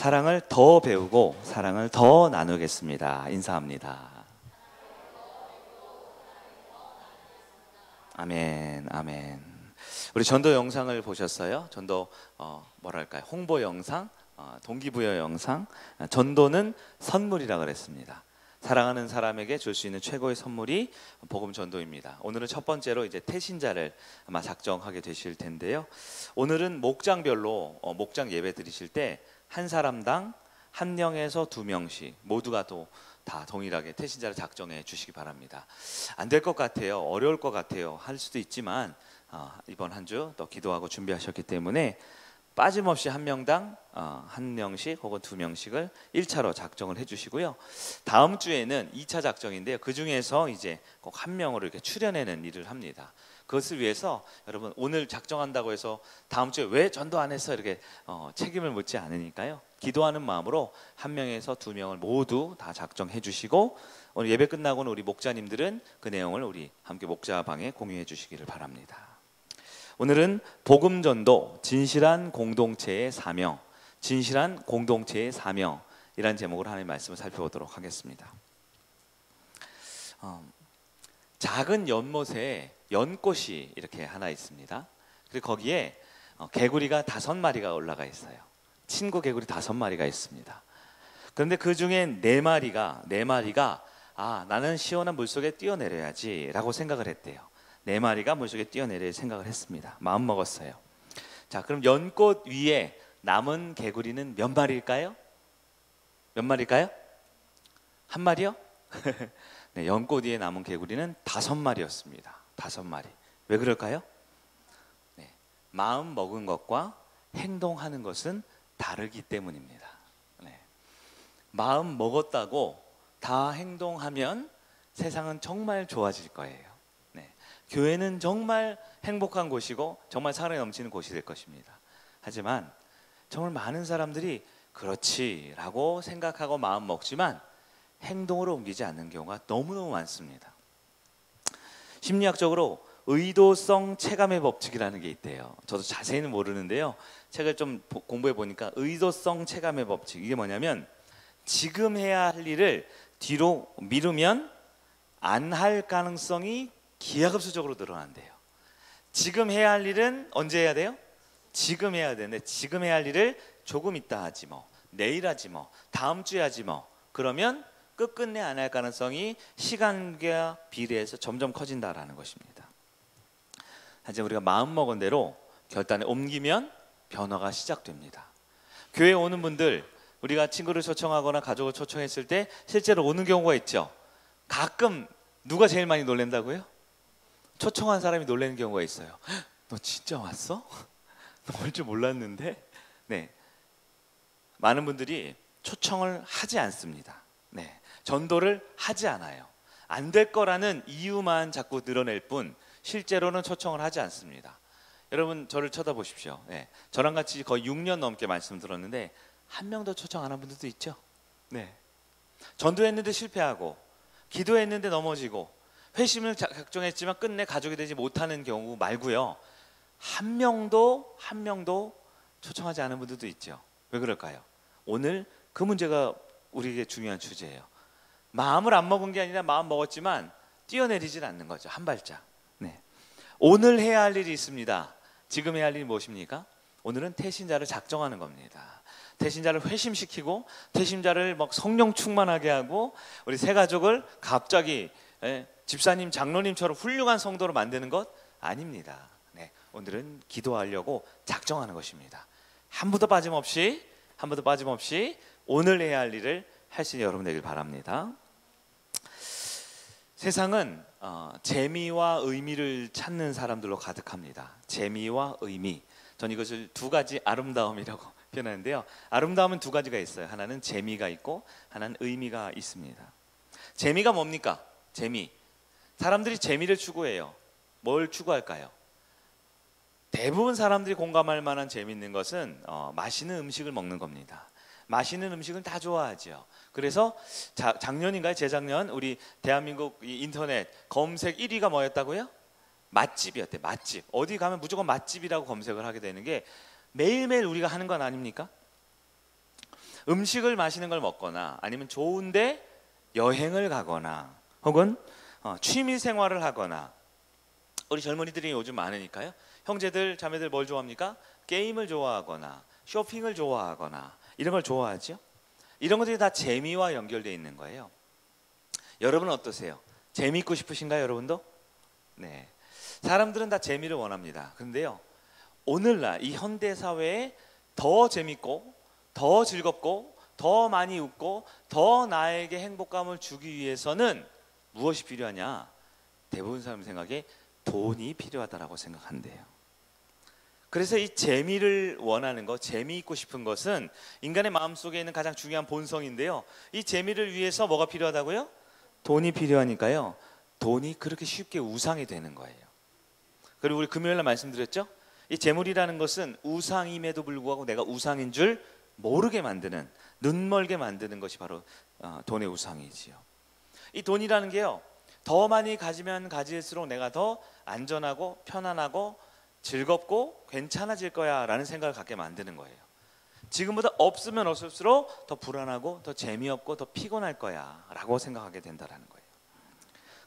사랑을 더 배우고 사랑을 더 나누겠습니다. 인사합니다. 아멘, 아멘. 우리 전도 영상을 보셨어요? 전도 뭐랄까요? 홍보 영상, 동기부여 영상. 전도는 선물이라 그랬습니다. 사랑하는 사람에게 줄 수 있는 최고의 선물이 복음 전도입니다. 오늘은 첫 번째로 이제 태신자를 아마 작정하게 되실 텐데요. 오늘은 목장별로 목장 예배 드리실 때 한 사람당 1명에서 2명씩 모두가 다 동일하게 태신자를 작정해 주시기 바랍니다. 안 될 것 같아요. 어려울 것 같아요. 할 수도 있지만 이번 한 주 또 기도하고 준비하셨기 때문에 빠짐없이 1명당 1명씩 혹은 2명씩을 1차로 작정을 해주시고요. 다음 주에는 2차 작정인데요. 그 중에서 이제 꼭 1명으로 이렇게 추려내는 일을 합니다. 그것을 위해서 여러분 오늘 작정한다고 해서 다음 주에 왜 전도 안 했어 이렇게 책임을 묻지 않으니까요. 기도하는 마음으로 1명에서 2명을 모두 다 작정해 주시고 오늘 예배 끝나고는 우리 목자님들은 그 내용을 우리 함께 목자방에 공유해 주시기를 바랍니다. 오늘은 복음전도 진실한 공동체의 사명, 진실한 공동체의 사명이라는 제목으로 하나님의 말씀을 살펴보도록 하겠습니다. 작은 연못에 연꽃이 이렇게 하나 있습니다. 그리고 거기에 개구리가 5마리가 올라가 있어요. 친구 개구리 5마리가 있습니다. 그런데 그 중에 4마리가 나는 시원한 물속에 뛰어내려야지 라고 생각을 했대요. 4마리가 물속에 뛰어내릴 생각을 했습니다. 마음 먹었어요. 자, 그럼 연꽃 위에 남은 개구리는 몇 마리일까요? 몇 마리일까요? 한 마리요? 네, 연꽃 위에 남은 개구리는 5마리였습니다. 5마리. 왜 그럴까요? 네, 마음 먹은 것과 행동하는 것은 다르기 때문입니다. 네, 마음 먹었다고 다 행동하면 세상은 정말 좋아질 거예요. 교회는 정말 행복한 곳이고 정말 사랑이 넘치는 곳이 될 것입니다. 하지만 정말 많은 사람들이 그렇지 라고 생각하고 마음 먹지만 행동으로 옮기지 않는 경우가 너무너무 많습니다. 심리학적으로 의도성 체감의 법칙이라는 게 있대요. 저도 자세히는 모르는데요. 책을 좀 공부해 보니까 의도성 체감의 법칙, 이게 뭐냐면 지금 해야 할 일을 뒤로 미루면 안 할 가능성이 기하급수적으로 늘어난대요. 지금 해야 할 일은 언제 해야 돼요? 지금 해야 되는데 지금 해야 할 일을 조금 있다 하지 뭐, 내일 하지 뭐, 다음 주에 하지 뭐, 그러면 끝끝내 안 할 가능성이 시간과 비례해서 점점 커진다라는 것입니다. 하지만 우리가 마음먹은 대로 결단에 옮기면 변화가 시작됩니다. 교회에 오는 분들, 우리가 친구를 초청하거나 가족을 초청했을 때 실제로 오는 경우가 있죠. 가끔 누가 제일 많이 놀란다고요? 초청한 사람이 놀라는 경우가 있어요. 너 진짜 왔어? 너 올 줄 몰랐는데? 네, 많은 분들이 초청을 하지 않습니다. 네, 전도를 하지 않아요. 안 될 거라는 이유만 자꾸 늘어낼 뿐 실제로는 초청을 하지 않습니다. 여러분 저를 쳐다보십시오. 네, 저랑 같이 거의 6년 넘게 말씀 들었는데 한 명도 초청 안 한 분들도 있죠. 네, 전도했는데 실패하고 기도했는데 넘어지고 회심을 작정했지만 끝내 가족이 되지 못하는 경우 말고요, 한 명도 초청하지 않은 분들도 있죠. 왜 그럴까요? 오늘 그 문제가 우리에게 중요한 주제예요. 마음을 안 먹은 게 아니라 마음 먹었지만 뛰어내리질 않는 거죠. 한 발짝. 네. 오늘 해야 할 일이 있습니다. 지금 해야 할 일이 무엇입니까? 오늘은 태신자를 작정하는 겁니다. 태신자를 회심시키고 태신자를 막 성령 충만하게 하고 우리 새 가족을 갑자기 집사님, 장로님처럼 훌륭한 성도로 만드는 것 아닙니다. 네, 오늘은 기도하려고 작정하는 것입니다. 한 분도 빠짐없이 오늘 해야 할 일을 할 수 있는 여러분 되길 바랍니다. 세상은 재미와 의미를 찾는 사람들로 가득합니다. 재미와 의미. 전 이것을 2가지 아름다움이라고 표현하는데요. 아름다움은 2가지가 있어요. 하나는 재미가 있고 하나는 의미가 있습니다. 재미가 뭡니까? 재미. 사람들이 재미를 추구해요. 뭘 추구할까요? 대부분 사람들이 공감할 만한 재미있는 것은 맛있는 음식을 먹는 겁니다. 맛있는 음식은 다 좋아하죠. 그래서 작년인가요? 재작년 우리 대한민국 인터넷 검색 1위가 뭐였다고요? 맛집이었대. 맛집. 어디 가면 무조건 맛집이라고 검색을 하게 되는 게 매일매일 우리가 하는 건 아닙니까? 음식을 맛있는 걸 먹거나 아니면 좋은데 여행을 가거나 혹은 취미 생활을 하거나. 우리 젊은이들이 요즘 많으니까요. 형제들 자매들 뭘 좋아합니까? 게임을 좋아하거나 쇼핑을 좋아하거나 이런 걸 좋아하죠. 이런 것들이 다 재미와 연결되어 있는 거예요. 여러분은 어떠세요? 재미있고 싶으신가요, 여러분도? 네. 사람들은 다 재미를 원합니다. 그런데요, 오늘날 이 현대 사회에 더 재밌고 더 즐겁고 더 많이 웃고 더 나에게 행복감을 주기 위해서는 무엇이 필요하냐? 대부분 사람 생각에 돈이 필요하다라고 생각한대요. 그래서 이 재미를 원하는 것, 재미있고 싶은 것은 인간의 마음속에 있는 가장 중요한 본성인데요, 이 재미를 위해서 뭐가 필요하다고요? 돈이 필요하니까요, 돈이 그렇게 쉽게 우상이 되는 거예요. 그리고 우리 금요일날 말씀드렸죠? 이 재물이라는 것은 우상임에도 불구하고 내가 우상인 줄 모르게 만드는, 눈멀게 만드는 것이 바로 돈의 우상이지요. 이 돈이라는 게요, 더 많이 가지면 가질수록 내가 더 안전하고 편안하고 즐겁고 괜찮아질 거야 라는 생각을 갖게 만드는 거예요. 지금보다 없으면 없을수록 더 불안하고 더 재미없고 더 피곤할 거야 라고 생각하게 된다는 거예요.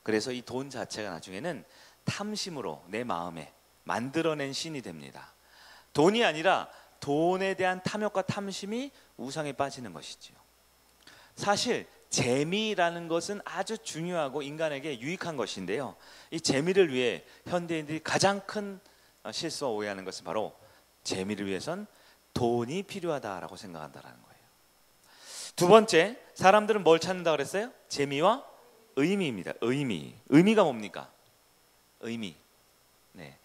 그래서 이 돈 자체가 나중에는 탐심으로 내 마음에 만들어낸 신이 됩니다. 돈이 아니라 돈에 대한 탐욕과 탐심이 우상에 빠지는 것이지요. 사실 재미라는 것은 아주 중요하고 인간에게 유익한 것인데요, 이 재미를 위해 현대인들이 가장 큰 실수와 오해하는 것은 바로 재미를 위해선 돈이 필요하다라고 생각한다는 거예요. 두 번째, 사람들은 뭘 찾는다고 그랬어요? 재미와 의미입니다. 의미가 뭡니까? 의미. 네.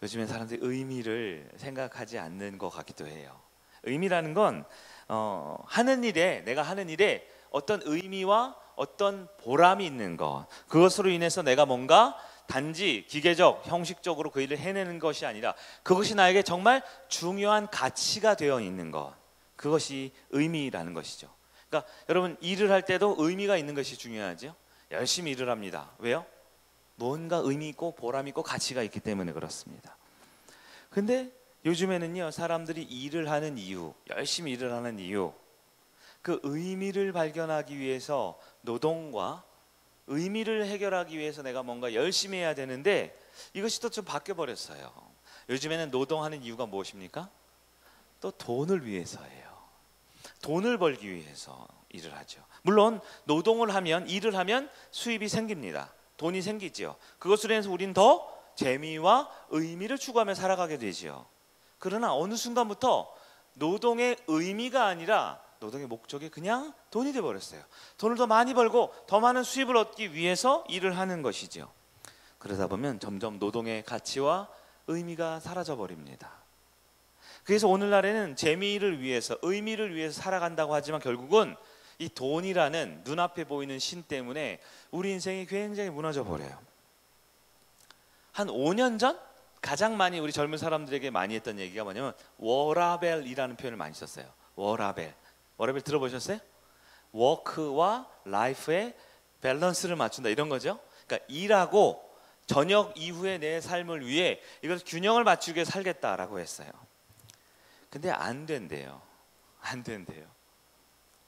요즘엔 사람들이 의미를 생각하지 않는 것 같기도 해요. 의미라는 건 내가 하는 일에 어떤 의미와 어떤 보람이 있는 것, 그것으로 인해서 내가 뭔가 단지 기계적, 형식적으로 그 일을 해내는 것이 아니라 그것이 나에게 정말 중요한 가치가 되어 있는 것, 그것이 의미라는 것이죠. 그러니까 여러분, 일을 할 때도 의미가 있는 것이 중요하죠. 열심히 일을 합니다. 왜요? 뭔가 의미 있고 보람 있고 가치가 있기 때문에 그렇습니다. 근데 요즘에는요, 사람들이 일을 하는 이유, 열심히 일을 하는 이유, 그 의미를 발견하기 위해서 노동과 의미를 해결하기 위해서 내가 뭔가 열심히 해야 되는데 이것이 또 좀 바뀌어 버렸어요. 요즘에는 노동하는 이유가 무엇입니까? 또 돈을 위해서예요. 돈을 벌기 위해서 일을 하죠. 물론 노동을 하면, 일을 하면 수입이 생깁니다. 돈이 생기죠. 그것으로 인해서 우린 더 재미와 의미를 추구하며 살아가게 되죠. 그러나 어느 순간부터 노동의 의미가 아니라 노동의 목적이 그냥 돈이 되어버렸어요. 돈을 더 많이 벌고 더 많은 수입을 얻기 위해서 일을 하는 것이죠. 그러다 보면 점점 노동의 가치와 의미가 사라져 버립니다. 그래서 오늘날에는 재미를 위해서, 의미를 위해서 살아간다고 하지만 결국은 이 돈이라는 눈앞에 보이는 신 때문에 우리 인생이 굉장히 무너져 버려요. 한 5년 전 가장 많이 우리 젊은 사람들에게 많이 했던 얘기가 뭐냐면 워라벨이라는 표현을 많이 썼어요. 워라벨 들어보셨어요? 워크와 라이프의 밸런스를 맞춘다, 이런 거죠. 그러니까 일하고 저녁 이후에 내 삶을 위해 이걸 균형을 맞추게 살겠다라고 했어요. 근데 안 된대요.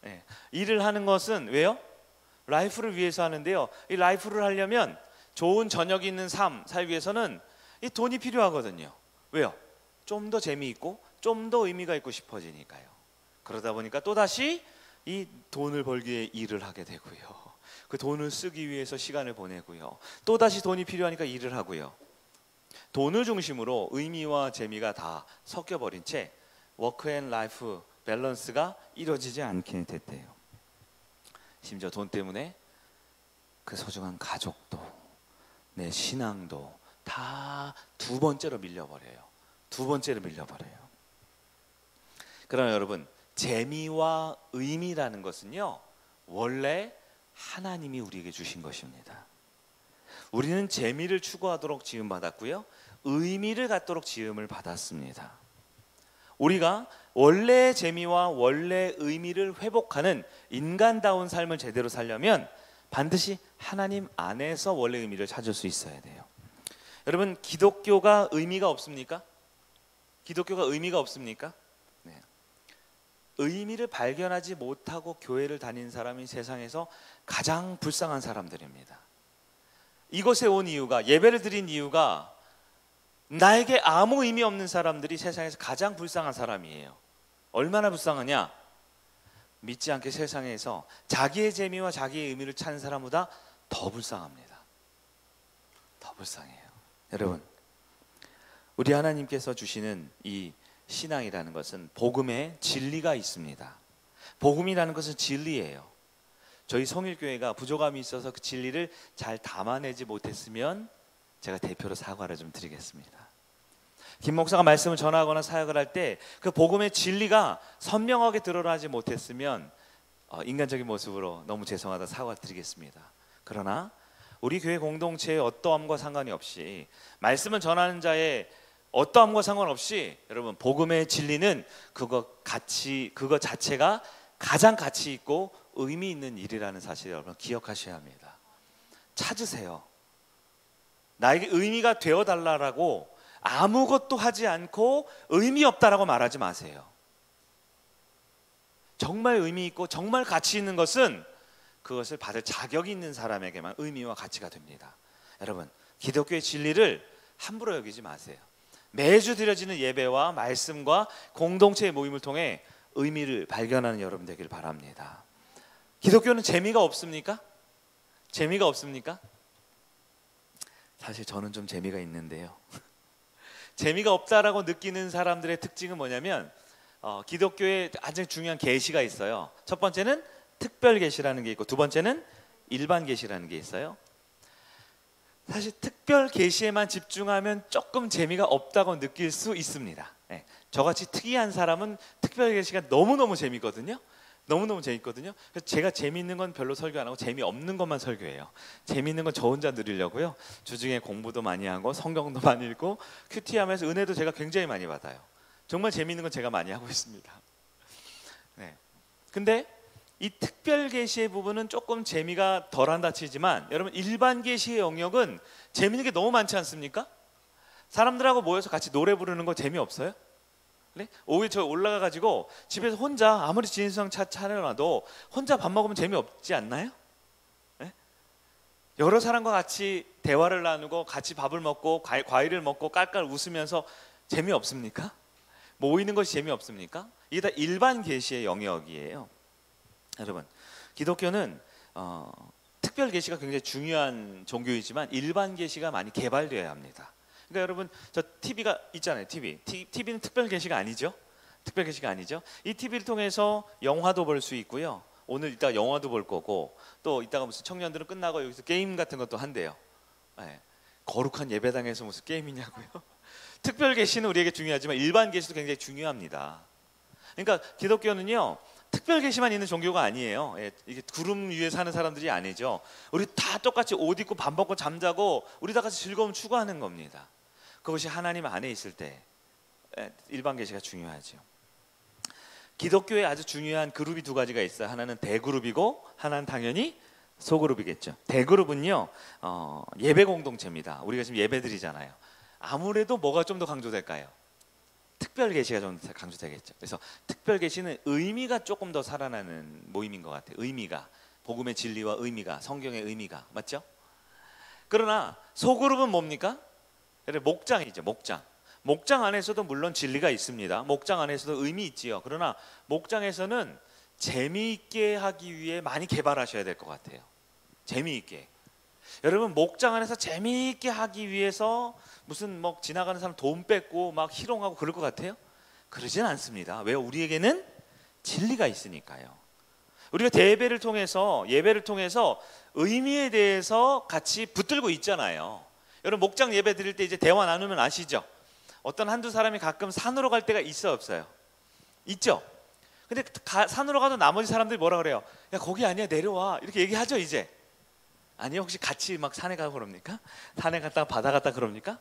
네. 일을 하는 것은 왜요? 라이프를 위해서 하는데요, 이 라이프를 하려면 좋은 저녁이 있는 삶 살기 위해서는 이 돈이 필요하거든요. 왜요? 좀 더 재미있고 좀 더 의미가 있고 싶어지니까요. 그러다 보니까 또다시 이 돈을 벌기 위해 일을 하게 되고요, 그 돈을 쓰기 위해서 시간을 보내고요, 또다시 돈이 필요하니까 일을 하고요. 돈을 중심으로 의미와 재미가 다 섞여버린 채 워크 앤 라이프 밸런스가 이루어지지 않게 됐대요. 심지어 돈 때문에 그 소중한 가족도, 내 신앙도 다 두 번째로 밀려버려요. 그러나 여러분, 재미와 의미라는 것은요, 원래 하나님이 우리에게 주신 것입니다. 우리는 재미를 추구하도록 지음받았고요, 의미를 갖도록 지음을 받았습니다. 우리가 원래의 재미와 원래의 의미를 회복하는 인간다운 삶을 제대로 살려면 반드시 하나님 안에서 원래 의미를 찾을 수 있어야 돼요. 여러분, 기독교가 의미가 없습니까? 네. 의미를 발견하지 못하고 교회를 다니는 사람이 세상에서 가장 불쌍한 사람들입니다. 이곳에 온 이유가, 예배를 드린 이유가 나에게 아무 의미 없는 사람들이 세상에서 가장 불쌍한 사람이에요. 얼마나 불쌍하냐? 믿지 않게 세상에서 자기의 재미와 자기의 의미를 찾는 사람보다 더 불쌍합니다. 더 불쌍해요. 여러분, 우리 하나님께서 주시는 이 신앙이라는 것은 복음에 진리가 있습니다. 복음이라는 것은 진리예요. 저희 성일교회가 부족함이 있어서 그 진리를 잘 담아내지 못했으면 제가 대표로 사과를 좀 드리겠습니다. 김 목사가 말씀을 전하거나 사역을 할 때 그 복음의 진리가 선명하게 드러나지 못했으면 인간적인 모습으로 너무 죄송하다 사과드리겠습니다. 그러나 우리 교회 공동체의 어떠함과 상관이 없이, 말씀을 전하는 자의 어떠함과 상관없이, 여러분, 복음의 진리는 그거 자체가 가장 가치 있고 의미 있는 일이라는 사실을 여러분 기억하셔야 합니다. 찾으세요. 나에게 의미가 되어달라고 아무것도 하지 않고 의미 없다라고 말하지 마세요. 정말 의미 있고 정말 가치 있는 것은 그것을 받을 자격이 있는 사람에게만 의미와 가치가 됩니다. 여러분, 기독교의 진리를 함부로 여기지 마세요. 매주 드려지는 예배와 말씀과 공동체의 모임을 통해 의미를 발견하는 여러분 되길 바랍니다. 기독교는 재미가 없습니까? 재미가 없습니까? 사실 저는 좀 재미가 있는데요. 재미가 없다라고 느끼는 사람들의 특징은 뭐냐면 기독교에 아주 중요한 계시가 있어요. 첫 번째는 특별 계시라는 게 있고, 두 번째는 일반 계시라는 게 있어요. 사실 특별 계시에만 집중하면 조금 재미가 없다고 느낄 수 있습니다. 네. 저같이 특이한 사람은 특별 계시가 너무너무 재미거든요. 너무너무 재밌거든요. 그래서 제가 재미있는 건 별로 설교 안 하고 재미없는 것만 설교해요. 재미있는 건 저 혼자 누리려고요. 주중에 공부도 많이 하고 성경도 많이 읽고 큐티하면서 은혜도 제가 굉장히 많이 받아요. 정말 재미있는 건 제가 많이 하고 있습니다. 네. 근데 이 특별 계시의 부분은 조금 재미가 덜한다 치지만, 여러분, 일반 계시의 영역은 재미있는 게 너무 많지 않습니까? 사람들하고 모여서 같이 노래 부르는 거 재미없어요? 네? 오후에 저 올라가가지고 집에서 혼자 아무리 진수성 차려놔도 혼자 밥 먹으면 재미없지 않나요? 네? 여러 사람과 같이 대화를 나누고 같이 밥을 먹고 과일을 먹고 깔깔 웃으면서 재미없습니까? 모이는 것이 재미없습니까? 이게 다 일반 계시의 영역이에요. 여러분, 기독교는 특별 계시가 굉장히 중요한 종교이지만 일반 계시가 많이 개발되어야 합니다. 그러니까 여러분, 저 TV가 있잖아요. TV는 특별 계시가 아니죠. 특별 계시가 아니죠. 이 TV를 통해서 영화도 볼 수 있고요. 오늘 이따 영화도 볼 거고, 또 이따가 무슨 청년들은 끝나고 여기서 게임 같은 것도 한대요. 네. 거룩한 예배당에서 무슨 게임이냐고요. 특별 계시는 우리에게 중요하지만 일반 계시도 굉장히 중요합니다. 그러니까 기독교는요, 특별 계시만 있는 종교가 아니에요. 예, 이게 구름 위에 사는 사람들이 아니죠. 우리 다 똑같이 옷 입고 밥 먹고 잠자고 우리 다 같이 즐거움 추구하는 겁니다. 그것이 하나님 안에 있을 때 일반 계시가 중요하죠. 기독교에 아주 중요한 그룹이 두 가지가 있어요. 하나는 대그룹이고 하나는 당연히 소그룹이겠죠. 대그룹은요, 예배 공동체입니다. 우리가 지금 예배 드리잖아요. 아무래도 뭐가 좀 더 강조될까요? 특별 계시가 좀 강조되겠죠. 그래서 특별 계시는 의미가 조금 더 살아나는 모임인 것 같아요. 의미가, 복음의 진리와 의미가, 성경의 의미가, 맞죠? 그러나 소그룹은 뭡니까? 목장이죠. 목장 안에서도 물론 진리가 있습니다. 목장 안에서도 의미 있지요. 그러나 목장에서는 재미있게 하기 위해 많이 개발하셔야 될 것 같아요. 재미있게. 여러분, 목장 안에서 재미있게 하기 위해서 무슨 뭐 지나가는 사람 돈 뺏고 막 희롱하고 그럴 것 같아요? 그러진 않습니다. 왜요? 우리에게는 진리가 있으니까요. 우리가 예배를 통해서 의미에 대해서 같이 붙들고 있잖아요. 여러분, 목장 예배 드릴 때 이제 대화 나누면 아시죠? 어떤 한두 사람이 가끔 산으로 갈 때가 있어 없어요? 있죠? 근데 산으로 가도 나머지 사람들이 뭐라 그래요? 야, 거기 아니야, 내려와, 이렇게 얘기하죠. 이제 아니요? 혹시 같이 막 산에 가고 그럽니까? 산에 갔다가 바다 갔다 그럽니까?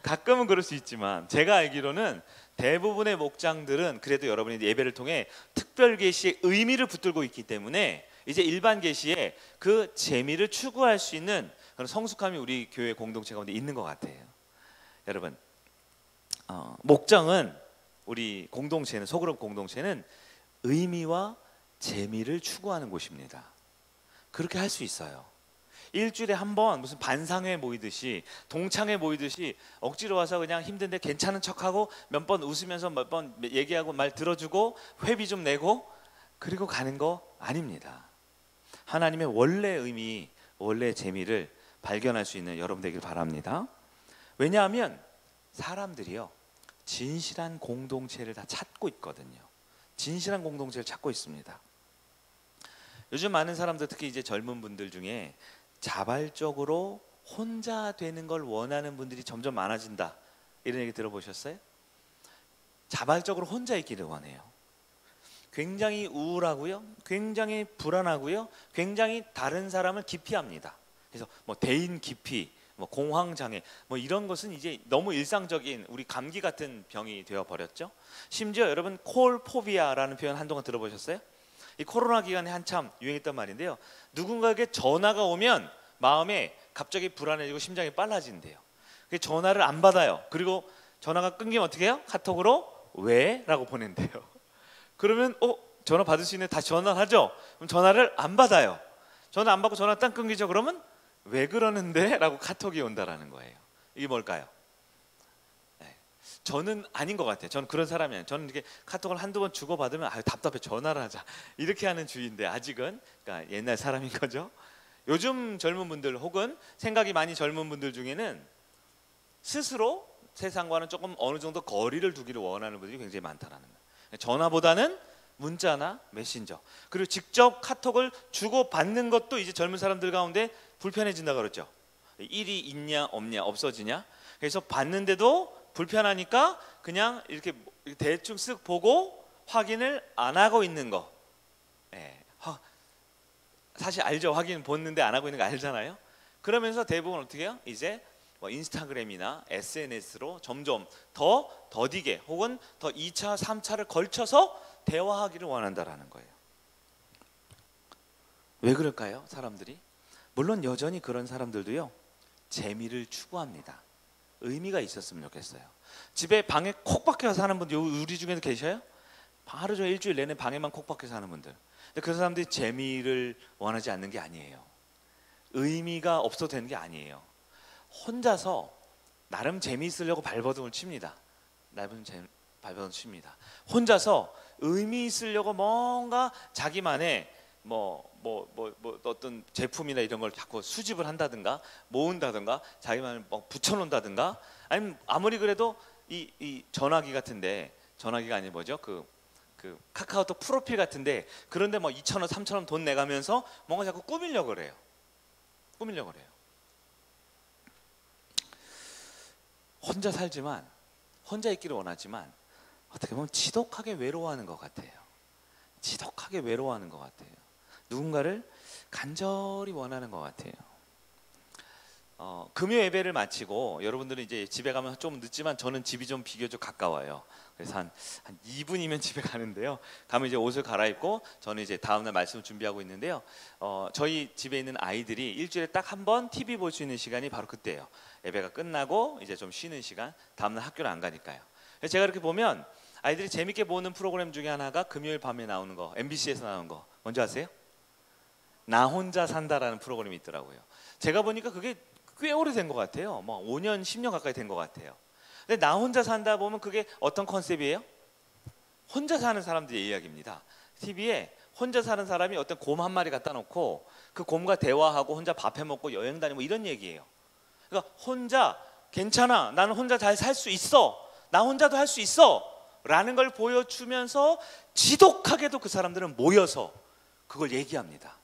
가끔은 그럴 수 있지만 제가 알기로는 대부분의 목장들은 그래도 여러분이 예배를 통해 특별 계시의 의미를 붙들고 있기 때문에 이제 일반 계시에 그 재미를 추구할 수 있는 그런 성숙함이 우리 교회 공동체 가운데 있는 것 같아요. 여러분, 목장은 우리 공동체는, 소그룹 공동체는 의미와 재미를 추구하는 곳입니다. 그렇게 할 수 있어요. 일주일에 한 번 무슨 반상회 모이듯이, 동창회 모이듯이 억지로 와서 그냥 힘든데 괜찮은 척하고 몇 번 웃으면서 몇 번 얘기하고 말 들어주고 회비 좀 내고 그리고 가는 거 아닙니다. 하나님의 원래 의미, 원래 재미를 발견할 수 있는 여러분 되길 바랍니다. 왜냐하면 사람들이요, 진실한 공동체를 다 찾고 있거든요. 진실한 공동체를 찾고 있습니다. 요즘 많은 사람들, 특히 이제 젊은 분들 중에 자발적으로 혼자 되는 걸 원하는 분들이 점점 많아진다, 이런 얘기 들어보셨어요? 자발적으로 혼자 있기를 원해요. 굉장히 우울하고요, 굉장히 불안하고요, 굉장히 다른 사람을 기피합니다. 그래서 뭐 대인 기피, 뭐 공황장애, 뭐 이런 것은 이제 너무 일상적인 우리 감기 같은 병이 되어 버렸죠. 심지어 여러분 콜포비아라는 표현 한동안 들어보셨어요? 이 코로나 기간에 한참 유행했던 말인데요. 누군가에게 전화가 오면 마음에 갑자기 불안해지고 심장이 빨라진대요. 전화를 안 받아요. 그리고 전화가 끊기면 어떻게 해요? 카톡으로 왜? 라고 보낸대요. 그러면 전화 받을 수 있는, 다시 전화를 하죠. 그럼 전화를 안 받아요. 전화 안 받고 전화 딱 끊기죠. 그러면 왜 그러는데? 라고 카톡이 온다라는 거예요. 이게 뭘까요? 네. 저는 아닌 것 같아요. 저는 그런 사람이 아니에요. 저는 이렇게 카톡을 한두 번 주고받으면 답답해, 전화를 하자, 이렇게 하는 주의인데, 아직은 그러니까 옛날 사람인 거죠. 요즘 젊은 분들 혹은 생각이 많이 젊은 분들 중에는 스스로 세상과는 조금 어느 정도 거리를 두기를 원하는 분들이 굉장히 많다라는 거예요. 전화보다는 문자나 메신저, 그리고 직접 카톡을 주고받는 것도 이제 젊은 사람들 가운데 불편해진다 그랬죠. 일이 있냐 없냐, 없어지냐. 그래서 받는데도 불편하니까 그냥 이렇게 대충 쓱 보고 확인을 안 하고 있는 거. 네. 사실 알죠. 확인 보는데 안 하고 있는 거 알잖아요. 그러면서 대부분 어떻게 해요? 이제 뭐 인스타그램이나 SNS로 점점 더 더디게 혹은 더 2차, 3차를 걸쳐서 대화하기를 원한다라는 거예요. 왜 그럴까요? 사람들이? 물론 여전히 그런 사람들도요, 재미를 추구합니다. 의미가 있었으면 좋겠어요. 집에 방에 콕 박혀 사는 분들 우리 중에도 계셔요? 하루 종일 일주일 내내 방에만 콕 박혀 사는 분들. 근데 그 사람들이 재미를 원하지 않는 게 아니에요. 의미가 없어도 되는 게 아니에요. 혼자서 나름 재미있으려고 발버둥을 칩니다. 발버둥 칩니다. 혼자서 의미 있으려고 뭔가 자기만의 어떤 제품이나 이런 걸 자꾸 수집을 한다든가 모은다든가 자기만을 붙여놓는다든가, 아니면 아무리 그래도 이 전화기 같은데, 전화기가 아니 뭐죠? 그 카카오톡 프로필 같은데, 그런데 뭐 2,000원, 3,000원 돈 내가면서 뭔가 자꾸 꾸미려고 그래요. 혼자 살지만, 혼자 있기를 원하지만 어떻게 보면 지독하게 외로워하는 것 같아요. 지독하게 외로워하는 것 같아요. 누군가를 간절히 원하는 것 같아요. 금요 예배를 마치고 여러분들은 이제 집에 가면 좀 늦지만 저는 집이 좀 비교적 가까워요. 그래서 한 2분이면 집에 가는데요. 가면 이제 옷을 갈아입고 저는 이제 다음날 말씀을 준비하고 있는데요. 저희 집에 있는 아이들이 일주일에 딱 한 번 TV 볼 수 있는 시간이 바로 그때예요. 예배가 끝나고 이제 좀 쉬는 시간, 다음날 학교를 안 가니까요. 그래서 제가 이렇게 보면 아이들이 재밌게 보는 프로그램 중에 하나가 금요일 밤에 나오는 거, MBC에서 나오는 거 뭔지 아세요? 나 혼자 산다라는 프로그램이 있더라고요. 제가 보니까 그게 꽤 오래된 것 같아요. 뭐 5년, 10년 가까이 된 것 같아요. 근데 나 혼자 산다 보면 그게 어떤 컨셉이에요? 혼자 사는 사람들의 이야기입니다. TV에 혼자 사는 사람이 어떤 곰 한 마리 갖다 놓고 그 곰과 대화하고 혼자 밥 해 먹고 여행 다니고 이런 얘기예요. 그러니까 혼자 괜찮아, 나는 혼자 잘 살 수 있어, 나 혼자도 할 수 있어 라는 걸 보여주면서 지독하게도 그 사람들은 모여서 그걸 얘기합니다.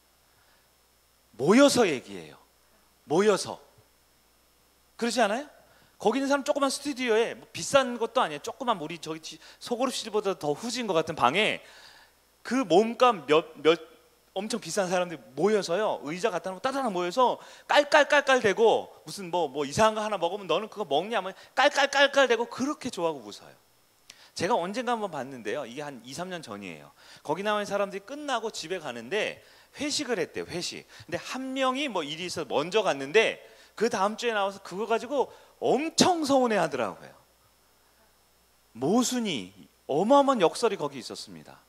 모여서 얘기해요. 모여서. 그렇지 않아요? 거기 있는 사람 조그만 스튜디오에 뭐 비싼 것도 아니에요. 조그만 우리 저기 소그룹실보다 더 후진 것 같은 방에 그 몸값 몇 엄청 비싼 사람들이 모여서요, 의자 갖다 놓고 따다닥 모여서 깔깔깔깔대고 무슨 뭐 이상한 거 하나 먹으면 너는 그거 먹냐 뭐 깔깔깔깔대고 그렇게 좋아하고 웃어요. 제가 언젠가 한번 봤는데요. 이게 한 2, 3년 전이에요. 거기 나와 있는 사람들이 끝나고 집에 가는데 회식을 했대요. 회식. 근데 한 명이 뭐 일이 있어서 먼저 갔는데 그 다음 주에 나와서 그거 가지고 엄청 서운해 하더라고요. 모순이 어마어마한 역설이 거기 있었습니다.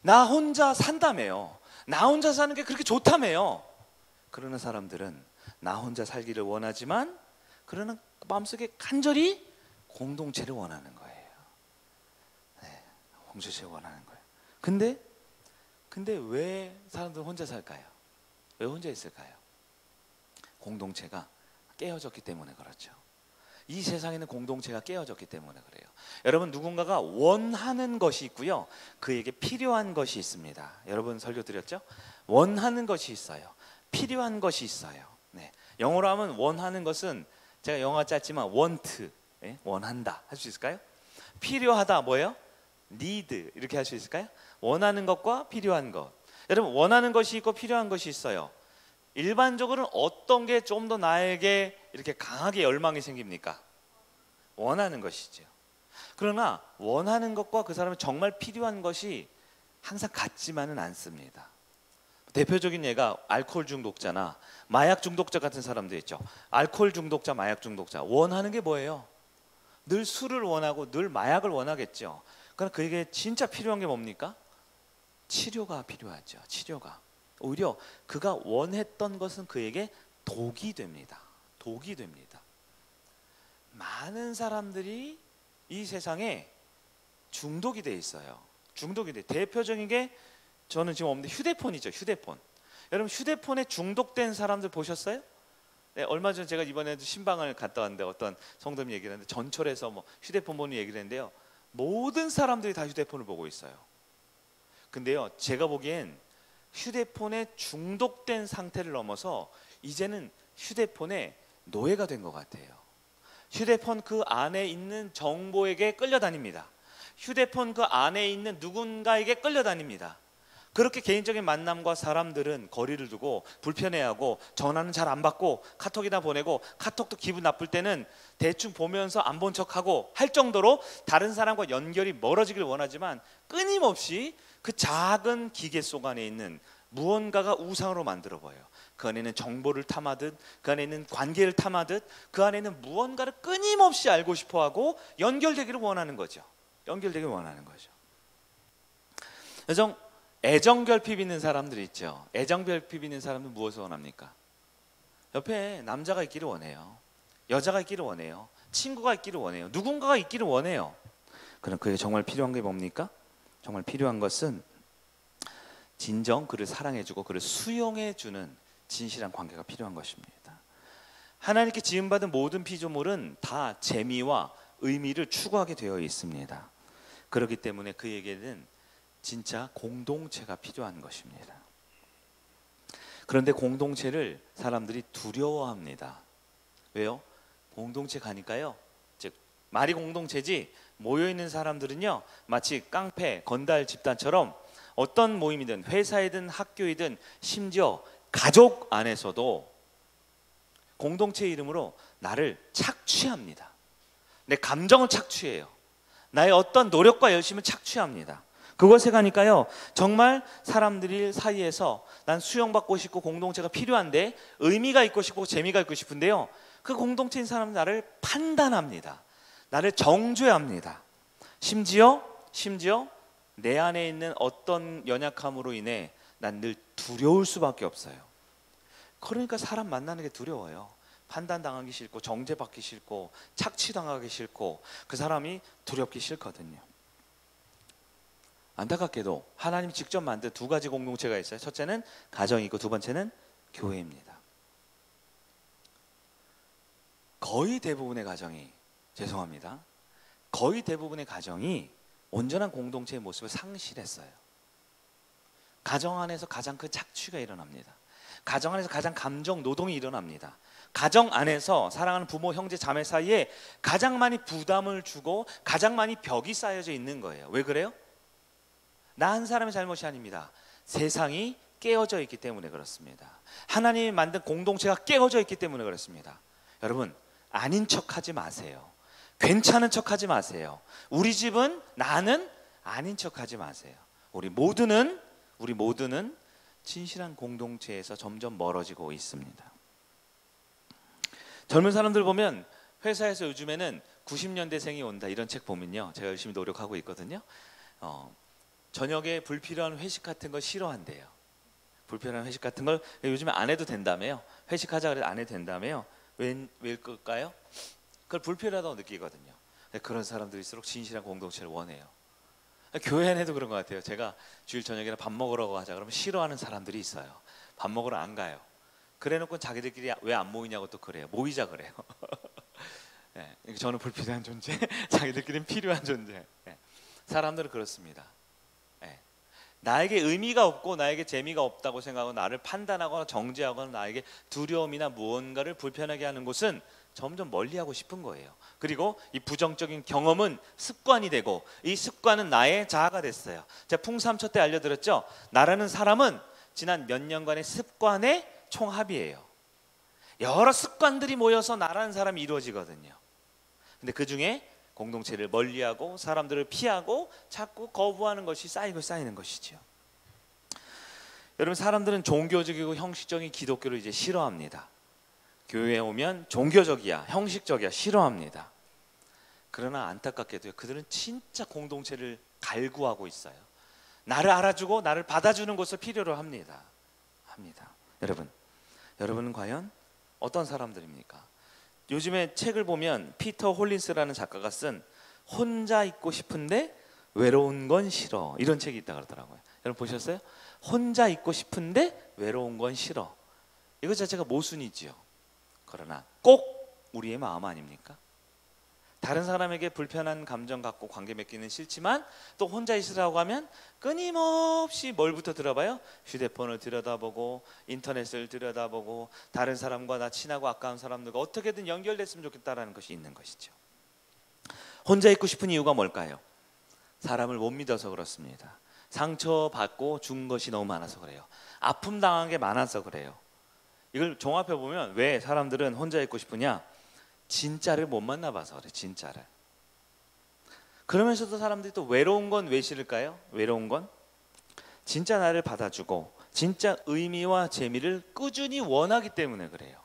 나 혼자 산다며요. 나 혼자 사는 게 그렇게 좋다며요. 그러는 사람들은 나 혼자 살기를 원하지만 그러는 마음속에 간절히 공동체를 원하는 거예요. 네, 공동체를 원하는 거예요. 근데 왜 사람들은 혼자 살까요? 왜 혼자 있을까요? 공동체가 깨어졌기 때문에 그렇죠. 이 세상에는 공동체가 깨어졌기 때문에 그래요. 여러분, 누군가가 원하는 것이 있고요, 그에게 필요한 것이 있습니다. 여러분 설교 드렸죠? 원하는 것이 있어요. 필요한 것이 있어요. 네. 영어로 하면 원하는 것은, 제가 영어가 짧지만 want, 네? 원한다 할 수 있을까요? 필요하다 뭐예요? need 이렇게 할 수 있을까요? 원하는 것과 필요한 것. 여러분, 원하는 것이 있고 필요한 것이 있어요. 일반적으로는 어떤 게 좀 더 나에게 이렇게 강하게 열망이 생깁니까? 원하는 것이죠. 그러나 원하는 것과 그 사람이 정말 필요한 것이 항상 같지만은 않습니다. 대표적인 예가 알코올 중독자나 마약 중독자 같은 사람들 있죠. 알코올 중독자, 마약 중독자, 원하는 게 뭐예요? 늘 술을 원하고 늘 마약을 원하겠죠. 그러나 그에게 진짜 필요한 게 뭡니까? 치료가 필요하죠. 치료가. 오히려 그가 원했던 것은 그에게 독이 됩니다. 독이 됩니다. 많은 사람들이 이 세상에 중독이 돼 있어요. 중독이 돼. 대표적인 게 저는 지금 없는데 휴대폰이죠. 휴대폰. 여러분, 휴대폰에 중독된 사람들 보셨어요? 네, 얼마 전에 제가 이번에도 신방을 갔다 왔는데 어떤 성도님 얘기를 했는데, 전철에서 뭐 휴대폰 보는 얘기를 했는데요, 모든 사람들이 다 휴대폰을 보고 있어요. 근데요, 제가 보기엔 휴대폰에 중독된 상태를 넘어서 이제는 휴대폰에 노예가 된 것 같아요. 휴대폰 그 안에 있는 정보에게 끌려다닙니다. 휴대폰 그 안에 있는 누군가에게 끌려다닙니다. 그렇게 개인적인 만남과 사람들은 거리를 두고 불편해하고, 전화는 잘 안 받고, 카톡이나 보내고, 카톡도 기분 나쁠 때는 대충 보면서 안 본 척하고 할 정도로 다른 사람과 연결이 멀어지길 원하지만, 끊임없이 그 작은 기계 속 안에 있는 무언가가 우상으로 만들어 보여요. 그 안에는 정보를 탐하듯, 그 안에는 관계를 탐하듯, 그 안에는 무언가를 끊임없이 알고 싶어하고 연결되기를 원하는 거죠. 연결되기를 원하는 거죠. 애정결핍 있는 사람들 있죠. 애정결핍 있는 사람은 무엇을 원합니까? 옆에 남자가 있기를 원해요. 여자가 있기를 원해요. 친구가 있기를 원해요. 누군가가 있기를 원해요. 그럼 그게 정말 필요한 게 뭡니까? 정말 필요한 것은 진정 그를 사랑해주고 그를 수용해주는 진실한 관계가 필요한 것입니다. 하나님께 지음받은 모든 피조물은 다 재미와 의미를 추구하게 되어 있습니다. 그렇기 때문에 그에게는 진짜 공동체가 필요한 것입니다. 그런데 공동체를 사람들이 두려워합니다. 왜요? 공동체 가니까요, 즉 말이 공동체지 모여있는 사람들은요, 마치 깡패, 건달 집단처럼 어떤 모임이든 회사이든 학교이든 심지어 가족 안에서도 공동체 이름으로 나를 착취합니다. 내 감정을 착취해요. 나의 어떤 노력과 열심을 착취합니다. 그것에 가니까요, 정말 사람들이 사이에서 난 수용받고 싶고 공동체가 필요한데, 의미가 있고 싶고 재미가 있고 싶은데요, 그 공동체인 사람은 나를 판단합니다. 나를 정죄합니다. 심지어 내 안에 있는 어떤 연약함으로 인해 난 늘 두려울 수밖에 없어요. 그러니까 사람 만나는 게 두려워요. 판단당하기 싫고, 정죄받기 싫고, 착취당하기 싫고, 그 사람이 두렵기 싫거든요. 안타깝게도 하나님이 직접 만든 두 가지 공동체가 있어요. 첫째는 가정이고 두 번째는 교회입니다. 거의 대부분의 가정이, 죄송합니다, 거의 대부분의 가정이 온전한 공동체의 모습을 상실했어요. 가정 안에서 가장 큰 착취가 일어납니다. 가정 안에서 가장 감정 노동이 일어납니다. 가정 안에서 사랑하는 부모, 형제, 자매 사이에 가장 많이 부담을 주고 가장 많이 벽이 쌓여져 있는 거예요. 왜 그래요? 나 한 사람의 잘못이 아닙니다. 세상이 깨어져 있기 때문에 그렇습니다. 하나님이 만든 공동체가 깨어져 있기 때문에 그렇습니다. 여러분, 아닌 척하지 마세요. 괜찮은 척하지 마세요. 우리 집은, 나는 아닌 척하지 마세요. 우리 모두는 진실한 공동체에서 점점 멀어지고 있습니다. 젊은 사람들 보면 회사에서 요즘에는 90년대생이 온다 이런 책 보면요, 제가 열심히 노력하고 있거든요. 저녁에 불필요한 회식 같은 걸 싫어한대요. 불필요한 회식 같은 걸 요즘에 안 해도 된다며요. 회식하자 그래도 안 해도 된다며요. 왜일까요? 그걸 불필요하다고 느끼거든요. 그런 사람들일수록 진실한 공동체를 원해요. 교회 안에도 그런 것 같아요. 제가 주일 저녁에 밥 먹으러 가자 그러면 싫어하는 사람들이 있어요. 밥 먹으러 안 가요. 그래놓고 자기들끼리 왜 안 모이냐고 또 그래요. 모이자 그래요. 네, 저는 불필요한 존재, 자기들끼리는 필요한 존재. 네, 사람들은 그렇습니다. 네, 나에게 의미가 없고 나에게 재미가 없다고 생각하고 나를 판단하거나 정죄하거나 나에게 두려움이나 무언가를 불편하게 하는 곳은 점점 멀리하고 싶은 거예요. 그리고 이 부정적인 경험은 습관이 되고 이 습관은 나의 자아가 됐어요. 제가 풍삼초 때 알려드렸죠. 나라는 사람은 지난 몇 년간의 습관의 총합이에요. 여러 습관들이 모여서 나라는 사람이 이루어지거든요. 근데 그 중에 공동체를 멀리하고 사람들을 피하고 자꾸 거부하는 것이 쌓이고 쌓이는 것이죠. 여러분, 사람들은 종교적이고 형식적인 기독교를 이제 싫어합니다. 교회에 오면 종교적이야, 형식적이야 싫어합니다. 그러나 안타깝게도 그들은 진짜 공동체를 갈구하고 있어요. 나를 알아주고 나를 받아주는 것을 필요로 합니다. 여러분은 과연 어떤 사람들입니까? 요즘에 책을 보면 피터 홀린스라는 작가가 쓴 혼자 있고 싶은데 외로운 건 싫어, 이런 책이 있다 그러더라고요. 여러분 보셨어요? 혼자 있고 싶은데 외로운 건 싫어. 이거 자체가 모순이지요. 그러나 꼭 우리의 마음 아닙니까? 다른 사람에게 불편한 감정 갖고 관계 맺기는 싫지만 또 혼자 있으라고 하면 끊임없이 뭘부터 들어봐요? 휴대폰을 들여다보고 인터넷을 들여다보고 다른 사람과 나 친하고 아까운 사람들과 어떻게든 연결됐으면 좋겠다라는 것이 있는 것이죠. 혼자 있고 싶은 이유가 뭘까요? 사람을 못 믿어서 그렇습니다. 상처받고 준 것이 너무 많아서 그래요. 아픔 당한 게 많아서 그래요. 이걸 종합해 보면 왜 사람들은 혼자 있고 싶으냐? 진짜를 못 만나봐서 그래. 진짜를. 그러면서도 사람들이 또 외로운 건 왜 싫을까요? 외로운 건 진짜 나를 받아주고 진짜 의미와 재미를 꾸준히 원하기 때문에 그래요.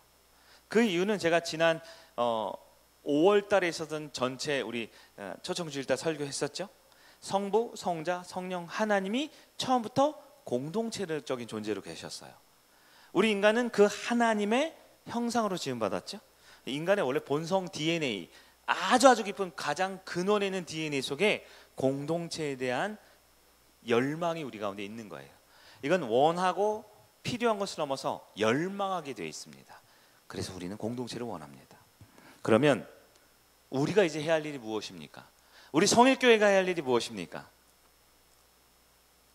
그 이유는 제가 지난 5월 달에 있었던 전체 우리 초청주일달 설교했었죠. 성부, 성자, 성령 하나님이 처음부터 공동체적인 존재로 계셨어요. 우리 인간은 그 하나님의 형상으로 지음받았죠. 인간의 원래 본성 DNA, 아주 깊은 가장 근원에 있는 DNA 속에 공동체에 대한 열망이 우리 가운데 있는 거예요. 이건 원하고 필요한 것을 넘어서 열망하게 되어 있습니다. 그래서 우리는 공동체를 원합니다. 그러면 우리가 이제 해야 할 일이 무엇입니까? 우리 성일교회가 해야 할 일이 무엇입니까?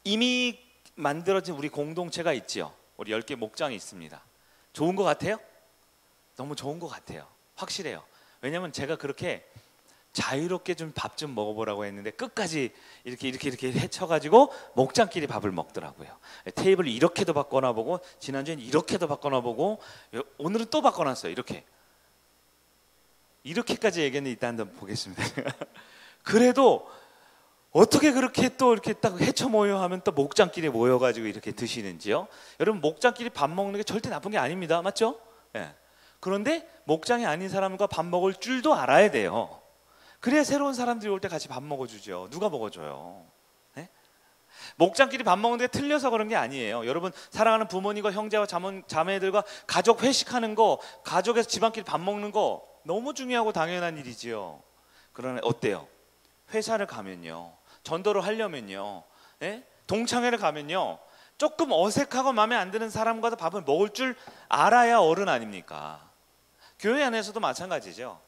이미 만들어진 우리 공동체가 있지요. 우리 10개 목장이 있습니다. 좋은 것 같아요? 너무 좋은 것 같아요. 확실해요. 왜냐하면 제가 그렇게 자유롭게 좀 밥 좀 먹어보라고 했는데 끝까지 이렇게 해쳐가지고 목장끼리 밥을 먹더라고요. 테이블을 이렇게도 바꿔놔보고 지난주엔 이렇게도 바꿔놔보고 오늘은 또 바꿔놨어요. 이렇게까지 얘기했는데 이따 한번 보겠습니다. 그래도 어떻게 그렇게 또 이렇게 딱 해쳐 모여 하면 또 목장끼리 모여가지고 이렇게 드시는지요? 여러분, 목장끼리 밥 먹는 게 절대 나쁜 게 아닙니다. 맞죠? 예. 그런데 목장이 아닌 사람과 밥 먹을 줄도 알아야 돼요. 그래야 새로운 사람들이 올 때 같이 밥 먹어주죠. 누가 먹어줘요? 네? 목장끼리 밥 먹는 게 틀려서 그런 게 아니에요. 여러분, 사랑하는 부모님과 형제와 자매들과 가족 회식하는 거, 가족에서 집안끼리 밥 먹는 거 너무 중요하고 당연한 일이지요. 그러나 어때요? 회사를 가면요, 전도를 하려면요, 동창회를 가면요, 조금 어색하고 마음에 안 드는 사람과도 밥을 먹을 줄 알아야 어른 아닙니까? 교회 안에서도 마찬가지죠.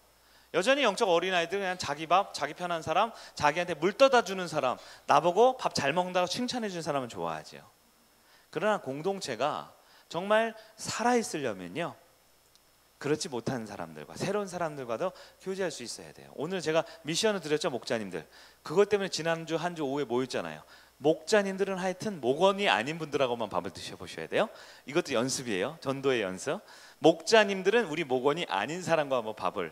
여전히 영적 어린아이들 그냥 자기 밥, 자기 편한 사람, 자기한테 물 떠다 주는 사람, 나보고 밥 잘 먹는다고 칭찬해 주는 사람은 좋아하죠. 그러나 공동체가 정말 살아있으려면요, 그렇지 못한 사람들과 새로운 사람들과도 교제할 수 있어야 돼요. 오늘 제가 미션을 드렸죠, 목자님들. 그것 때문에 지난주 한 주 오후에 모였잖아요. 목자님들은 하여튼 목원이 아닌 분들하고만 밥을 드셔보셔야 돼요. 이것도 연습이에요. 전도의 연습. 목자님들은 우리 목원이 아닌 사람과 한번 밥을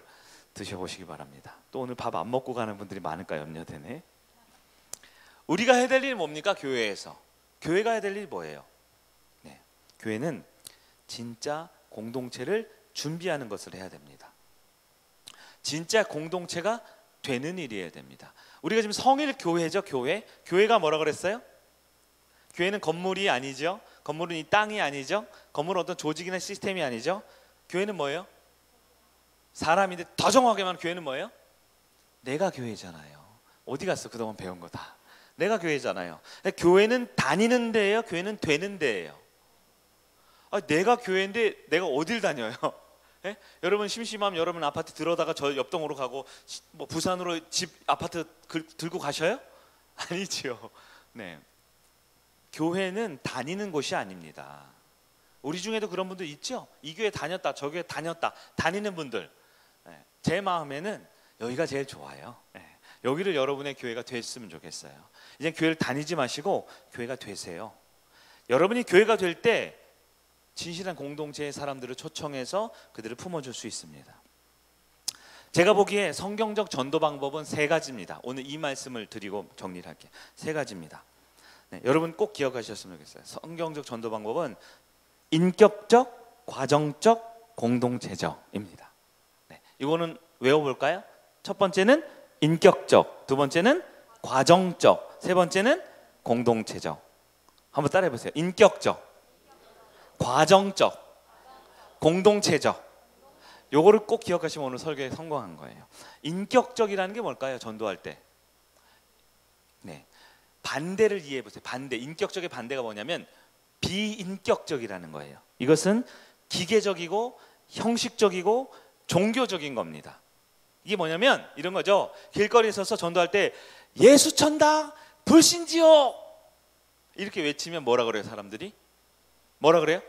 드셔보시기 바랍니다. 또 오늘 밥 안 먹고 가는 분들이 많을까 염려되네. 우리가 해야 될 일이 뭡니까? 교회에서. 교회가 해야 될 일이 뭐예요? 교회는 진짜 공동체를 준비하는 것을 해야 됩니다. 진짜 공동체가 되는 일이어야 됩니다. 우리가 지금 성일 교회죠. 교회가 뭐라 그랬어요? 교회는 건물이 아니죠. 건물은 이 땅이 아니죠. 건물은 어떤 조직이나 시스템이 아니죠. 교회는 뭐예요? 사람인데 더 정확하게 말하면 교회는 뭐예요? 내가 교회잖아요. 어디 갔어? 그동안 배운 거 다. 내가 교회잖아요. 교회는 다니는 데예요? 교회는 되는 데예요? 내가 교회인데 내가 어딜 다녀요? 예? 여러분 심심하면 여러분 아파트 들어다가 저 옆동으로 가고 뭐 부산으로 집 아파트 들고 가셔요? 아니지요. 네. 교회는 다니는 곳이 아닙니다. 우리 중에도 그런 분들 있죠? 이 교회 다녔다, 저 교회 다녔다, 다니는 분들. 제 마음에는 여기가 제일 좋아요. 여기를 여러분의 교회가 됐으면 좋겠어요. 이제 교회를 다니지 마시고 교회가 되세요. 여러분이 교회가 될 때 진실한 공동체의 사람들을 초청해서 그들을 품어줄 수 있습니다. 제가 보기에 성경적 전도 방법은 세 가지입니다. 오늘 이 말씀을 드리고 정리를 할게요. 세 가지입니다. 여러분 꼭 기억하셨으면 좋겠어요. 성경적 전도 방법은 인격적, 과정적, 공동체적입니다. 이거는 외워볼까요? 첫 번째는 인격적, 두 번째는 과정적, 세 번째는 공동체적. 한번 따라해보세요. 인격적, 과정적, 공동체적. 요거를 꼭 기억하시면 오늘 설교에 성공한 거예요. 인격적이라는 게 뭘까요? 전도할 때. 반대를 이해해보세요. 반대. 인격적의 반대가 뭐냐면 비인격적이라는 거예요. 이것은 기계적이고 형식적이고 종교적인 겁니다. 이게 뭐냐면 이런 거죠. 길거리에 서서 전도할 때 예수 천당 불신지요 이렇게 외치면 뭐라 그래요? 사람들이 뭐라 그래요?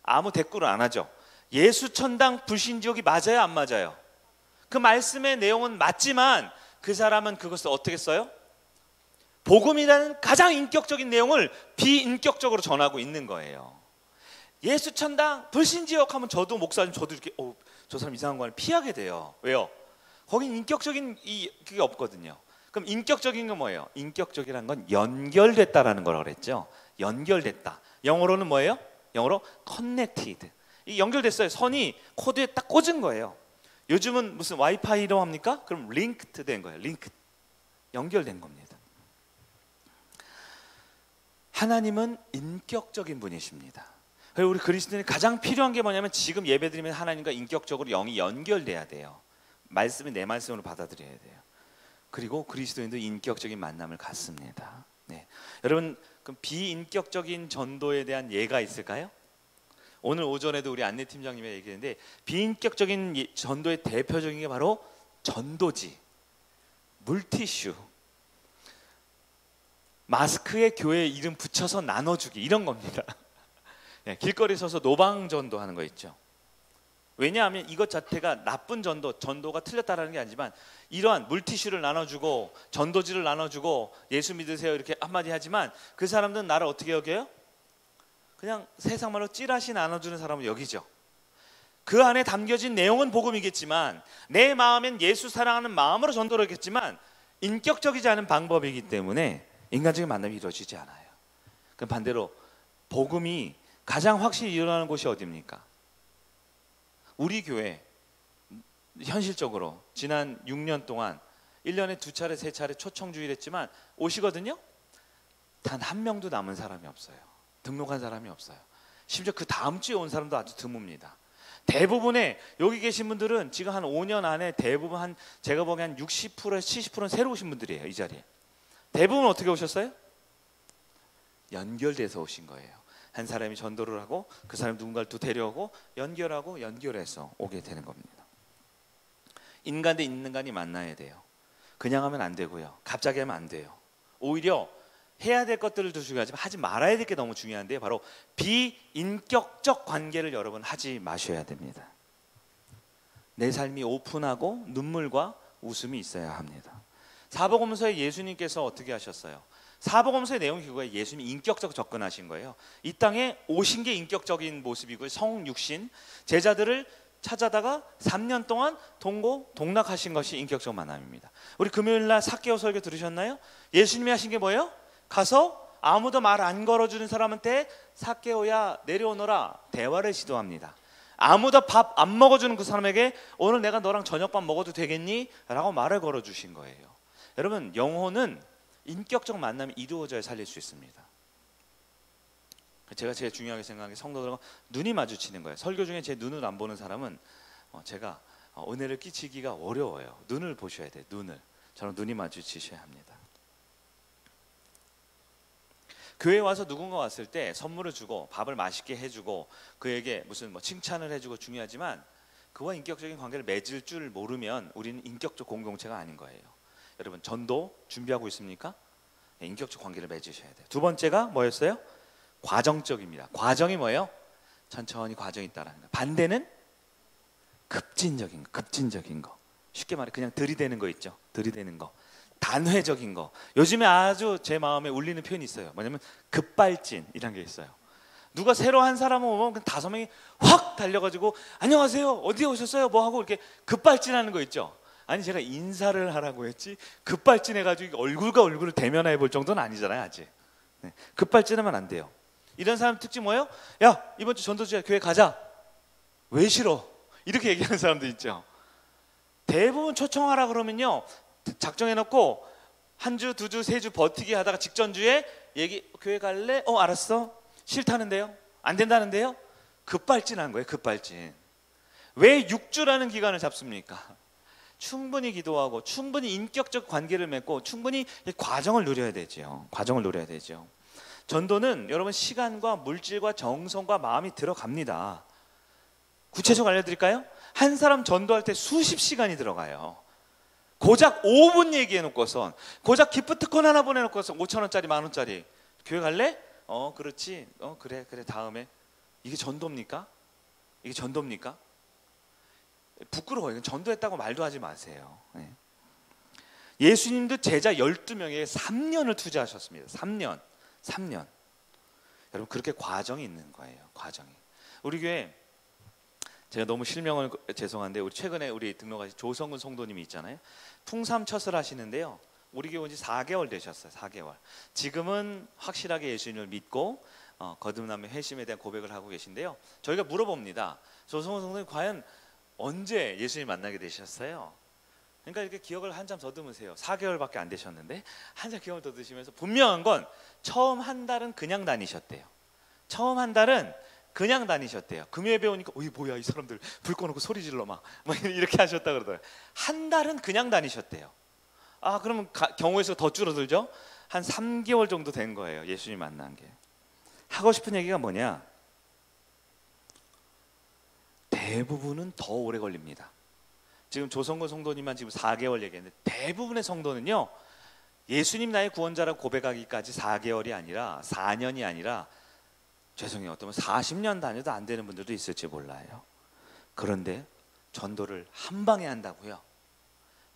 아무 대꾸를 안 하죠. 예수 천당 불신지옥이 맞아요? 안 맞아요? 그 말씀의 내용은 맞지만 그 사람은 그것을 어떻게 써요? 복음이라는 가장 인격적인 내용을 비인격적으로 전하고 있는 거예요. 예수 천당 불신지옥 하면 저도 목사님 저도 이렇게 저 사람 이상한 거 피하게 돼요. 왜요? 거긴 인격적인 그게 없거든요. 그럼 인격적인 건 뭐예요? 인격적이라는 건 연결됐다라는 거라고 그랬죠. 연결됐다. 영어로는 뭐예요? 영어로 connected. 이 연결됐어요. 선이 코드에 딱 꽂은 거예요. 요즘은 무슨 와이파이로 합니까? 그럼 linked 된 거예요. linked. 연결된 겁니다. 하나님은 인격적인 분이십니다. 그리고 우리 그리스도인이 가장 필요한 게 뭐냐면 지금 예배드리면 하나님과 인격적으로 영이 연결돼야 돼요. 말씀이 내 말씀으로 받아들여야 돼요. 그리고 그리스도인도 인격적인 만남을 갖습니다. 여러분 그럼 비인격적인 전도에 대한 예가 있을까요? 오늘 오전에도 우리 안내팀장님이 얘기했는데 비인격적인 전도의 대표적인 게 바로 전도지, 물티슈, 마스크에 교회 이름 붙여서 나눠주기 이런 겁니다. 길거리에 서서 노방전도 하는 거 있죠. 왜냐하면 이것 자체가 나쁜 전도가 틀렸다라는 게 아니지만 이러한 물티슈를 나눠주고 전도지를 나눠주고 예수 믿으세요 이렇게 한마디 하지만 그 사람들은 나를 어떻게 여겨요? 그냥 세상 말로 찌라시 나눠주는 사람을 여기죠. 그 안에 담겨진 내용은 복음이겠지만 내 마음엔 예수 사랑하는 마음으로 전도를 했겠지만 인격적이지 않은 방법이기 때문에 인간적인 만남이 이루어지지 않아요. 그럼 반대로 복음이 가장 확실히 일어나는 곳이 어디입니까? 우리 교회 현실적으로 지난 6년 동안 1년에 2차례 3차례 초청주일 했지만 오시거든요. 단 한 명도 남은 사람이 없어요. 등록한 사람이 없어요. 심지어 그 다음 주에 온 사람도 아주 드뭅니다. 대부분의 여기 계신 분들은 지금 한 5년 안에 대부분 제가 보기엔 한 60%에서 70%는 새로 오신 분들이에요. 이 자리에. 대부분 어떻게 오셨어요? 연결돼서 오신 거예요. 한 사람이 전도를 하고 그 사람이 누군가를 또 데려오고 연결하고 연결해서 오게 되는 겁니다. 인간 대 인간이 만나야 돼요. 그냥 하면 안 되고요. 갑자기 하면 안 돼요. 오히려 해야 될 것들도 중요하지만 하지 말아야 될 게 너무 중요한데 바로 비인격적 관계를 여러분 하지 마셔야 됩니다. 내 삶이 오픈하고 눈물과 웃음이 있어야 합니다. 사복음서에 예수님께서 어떻게 하셨어요? 사복음서의 내용이 그거예요. 예수님이 인격적으로 접근하신 거예요. 이 땅에 오신 게 인격적인 모습이고요. 성육신 제자들을 찾아다가 3년 동안 동락하신 것이 인격적 만남입니다. 우리 금요일날 삭개오 설교 들으셨나요? 예수님이 하신 게 뭐예요? 가서 아무도 말 안 걸어주는 사람한테 삭개오야 내려오너라 대화를 시도합니다. 아무도 밥 안 먹어주는 그 사람에게 오늘 내가 너랑 저녁밥 먹어도 되겠니? 라고 말을 걸어주신 거예요. 여러분, 영혼은 인격적 만남이 이루어져야 살릴 수 있습니다. 제가 제일 중요하게 생각하는 게 성도들과 눈이 마주치는 거예요. 설교 중에 제 눈을 안 보는 사람은 제가 은혜를 끼치기가 어려워요. 눈을 보셔야 돼요. 눈을. 저는 눈이 마주치셔야 합니다. 교회에 와서 누군가 왔을 때 선물을 주고 밥을 맛있게 해주고 그에게 무슨 칭찬을 해주고 중요하지만 그와 인격적인 관계를 맺을 줄 모르면 우리는 인격적 공동체가 아닌 거예요. 여러분, 전도 준비하고 있습니까? 네, 인격적 관계를 맺으셔야 돼요. 두 번째가 뭐였어요? 과정적입니다. 과정이 뭐예요? 천천히 과정이 따라합니다. 반대는 급진적인 거. 쉽게 말해 그냥 들이대는 거 있죠. 들이대는 거. 단회적인 거. 요즘에 아주 제 마음에 울리는 표현이 있어요. 뭐냐면 급발진이라는 게 있어요. 누가 새로 한 사람 오면 그 5명이 확 달려가지고 안녕하세요, 어디에 오셨어요? 뭐 하고 이렇게 급발진하는 거 있죠. 아니, 제가 인사를 하라고 했지 급발진해가지고 얼굴과 얼굴을 대면해 볼 정도는 아니잖아요, 아직. 네, 급발진하면 안 돼요. 이런 사람 특징 뭐예요? 야, 이번 주 전도주야 교회 가자. 왜 싫어? 이렇게 얘기하는 사람도 있죠. 대부분 초청하라 그러면요, 작정해놓고 한 주, 2주, 3주 버티기 하다가 직전주에 교회 갈래? 알았어. 싫다는데요? 안 된다는데요? 급발진한 거예요. 급발진. 왜 6주라는 기간을 잡습니까? 충분히 기도하고 충분히 인격적 관계를 맺고 충분히 과정을 누려야 되죠. 과정을 누려야 되죠. 전도는 여러분 시간과 물질과 정성과 마음이 들어갑니다. 구체적으로 알려드릴까요? 한 사람 전도할 때 수십 시간이 들어가요. 고작 5분 얘기해놓고선, 고작 기프트콘 하나 보내놓고선 5,000원짜리 10,000원짜리 교회 갈래? 그렇지. 그래 다음에. 이게 전도입니까? 이게 전도입니까? 부끄러워요. 이건 전도했다고 말도 하지 마세요. 네. 예수님도 제자 12명에 3년을 투자하셨습니다. 3년. 여러분, 그렇게 과정이 있는 거예요. 과정이. 우리 교회, 제가 너무 실명을 죄송한데 우리 최근에 우리 등록하신 조성근 성도님이 있잖아요. 풍삼처을 하시는데요. 우리 교회 온 지 4개월 되셨어요. 4개월. 지금은 확실하게 예수님을 믿고 거듭남의 회심에 대한 고백을 하고 계신데요. 저희가 물어봅니다. 조성근 성도님 과연 언제 예수님 만나게 되셨어요? 그러니까 이렇게 기억을 한참 더듬으세요. 4개월밖에 안 되셨는데 한참 기억을 더듬으시면서 분명한 건 처음 한 달은 그냥 다니셨대요. 처음 한 달은 그냥 다니셨대요. 금요일 배우니까 어이 뭐야 이 사람들 불 꺼놓고 소리 질러 막 이렇게 하셨다 그러더라고요. 한 달은 그냥 다니셨대요. 그러면 경우의 수가 더 줄어들죠. 한 3개월 정도 된 거예요. 예수님 만난 게. 하고 싶은 얘기가 뭐냐, 대부분은 더 오래 걸립니다. 지금 조성근 성도님만 지금 4개월 얘기했는데 대부분의 성도는요, 예수님 나의 구원자라고 고백하기까지 4개월이 아니라 4년이 아니라 죄송해요, 어쩌면 40년 다녀도 안 되는 분들도 있을지 몰라요. 그런데 전도를 한 방에 한다고요?